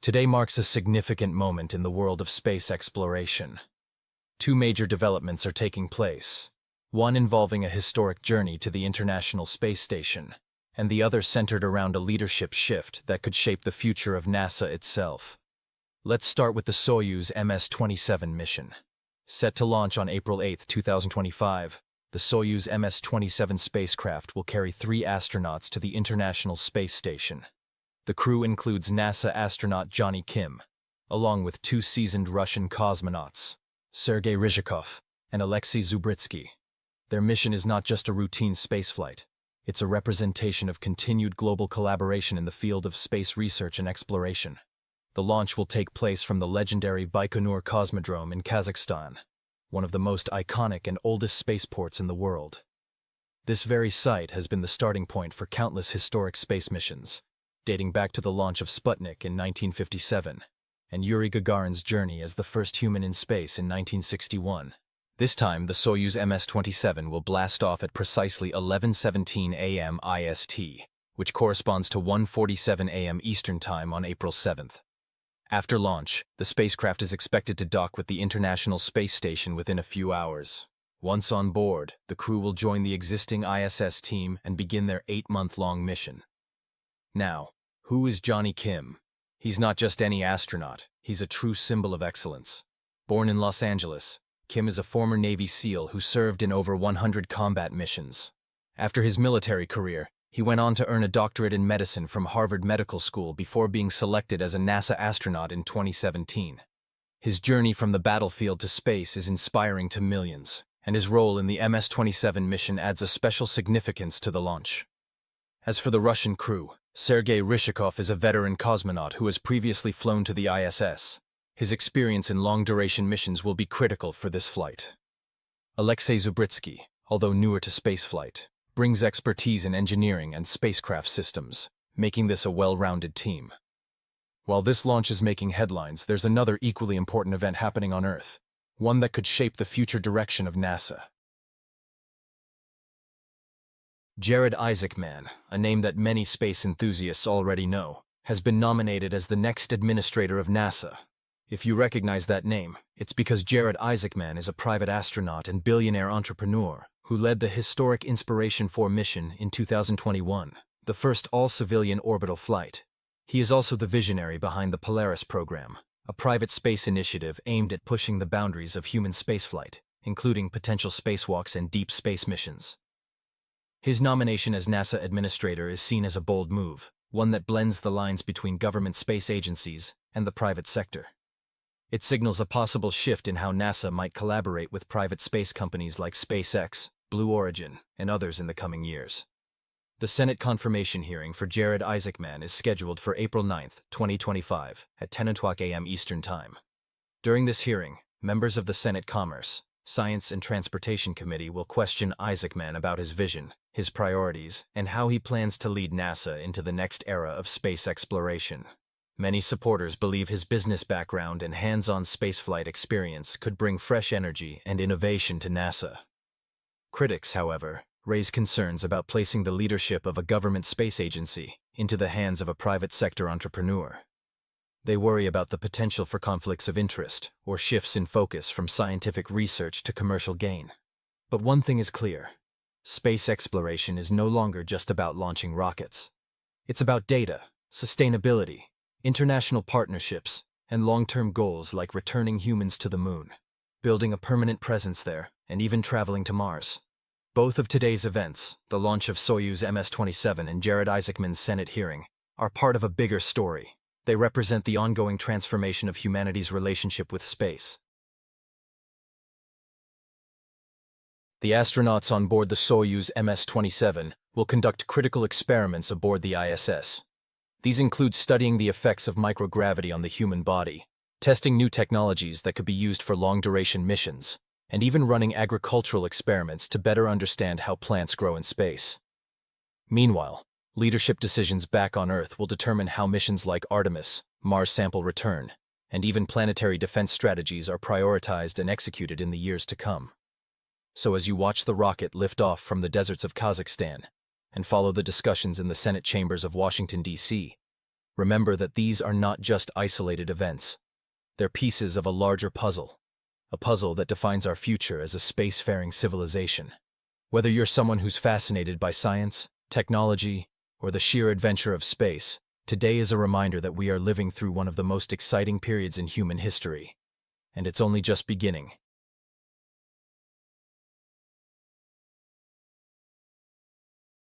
Today marks a significant moment in the world of space exploration. Two major developments are taking place, one involving a historic journey to the International Space Station, and the other centered around a leadership shift that could shape the future of NASA itself. Let's start with the Soyuz MS-27 mission. Set to launch on April 8, 2025, the Soyuz MS-27 spacecraft will carry 3 astronauts to the International Space Station. The crew includes NASA astronaut Johnny Kim, along with 2 seasoned Russian cosmonauts, Sergei Ryzhikov and Alexei Zubritsky. Their mission is not just a routine spaceflight. It's a representation of continued global collaboration in the field of space research and exploration. The launch will take place from the legendary Baikonur Cosmodrome in Kazakhstan, one of the most iconic and oldest spaceports in the world. This very site has been the starting point for countless historic space missions, dating back to the launch of Sputnik in 1957, and Yuri Gagarin's journey as the first human in space in 1961. This time, the Soyuz MS-27 will blast off at precisely 11:17 a.m. IST, which corresponds to 1:47 a.m. Eastern Time on April 7th. After launch, the spacecraft is expected to dock with the International Space Station within a few hours. Once on board, the crew will join the existing ISS team and begin their 8-month-long mission. Now, who is Johnny Kim? He's not just any astronaut, he's a true symbol of excellence. Born in Los Angeles, Kim is a former Navy SEAL who served in over 100 combat missions. After his military career, he went on to earn a doctorate in medicine from Harvard Medical School before being selected as a NASA astronaut in 2017. His journey from the battlefield to space is inspiring to millions, and his role in the MS-27 mission adds a special significance to the launch. As for the Russian crew, Sergei Ryzhikov is a veteran cosmonaut who has previously flown to the ISS. His experience in long-duration missions will be critical for this flight. Alexei Zubritsky, although newer to spaceflight, brings expertise in engineering and spacecraft systems, making this a well-rounded team. While this launch is making headlines, there's another equally important event happening on Earth, one that could shape the future direction of NASA. Jared Isaacman, a name that many space enthusiasts already know, has been nominated as the next administrator of NASA. If you recognize that name, it's because Jared Isaacman is a private astronaut and billionaire entrepreneur who led the historic Inspiration 4 mission in 2021, the first all-civilian orbital flight. He is also the visionary behind the Polaris program, a private space initiative aimed at pushing the boundaries of human spaceflight, including potential spacewalks and deep space missions. His nomination as NASA administrator is seen as a bold move, one that blends the lines between government space agencies and the private sector. It signals a possible shift in how NASA might collaborate with private space companies like SpaceX, Blue Origin, and others in the coming years. The Senate confirmation hearing for Jared Isaacman is scheduled for April 9, 2025, at 10:00 a.m. Eastern Time. During this hearing, members of the Senate Commerce, Science and Transportation Committee will question Isaacman about his vision, his priorities, and how he plans to lead NASA into the next era of space exploration. Many supporters believe his business background and hands-on spaceflight experience could bring fresh energy and innovation to NASA. Critics, however, raise concerns about placing the leadership of a government space agency into the hands of a private sector entrepreneur. They worry about the potential for conflicts of interest or shifts in focus from scientific research to commercial gain. But one thing is clear: space exploration is no longer just about launching rockets. It's about data, sustainability, international partnerships, and long-term goals like returning humans to the moon, building a permanent presence there, and even traveling to Mars. Both of today's events, the launch of Soyuz MS-27 and Jared Isaacman's Senate hearing, are part of a bigger story. They represent the ongoing transformation of humanity's relationship with space. The astronauts on board the Soyuz MS-27 will conduct critical experiments aboard the ISS. These include studying the effects of microgravity on the human body, testing new technologies that could be used for long-duration missions, and even running agricultural experiments to better understand how plants grow in space. Meanwhile, leadership decisions back on Earth will determine how missions like Artemis, Mars Sample Return, and even planetary defense strategies are prioritized and executed in the years to come. So as you watch the rocket lift off from the deserts of Kazakhstan and follow the discussions in the Senate chambers of Washington, D.C., Remember that these are not just isolated events. They're pieces of a larger puzzle, a puzzle that defines our future as a spacefaring civilization. Whether you're someone who's fascinated by science, technology, or the sheer adventure of space, today is a reminder that we are living through one of the most exciting periods in human history. And it's only just beginning.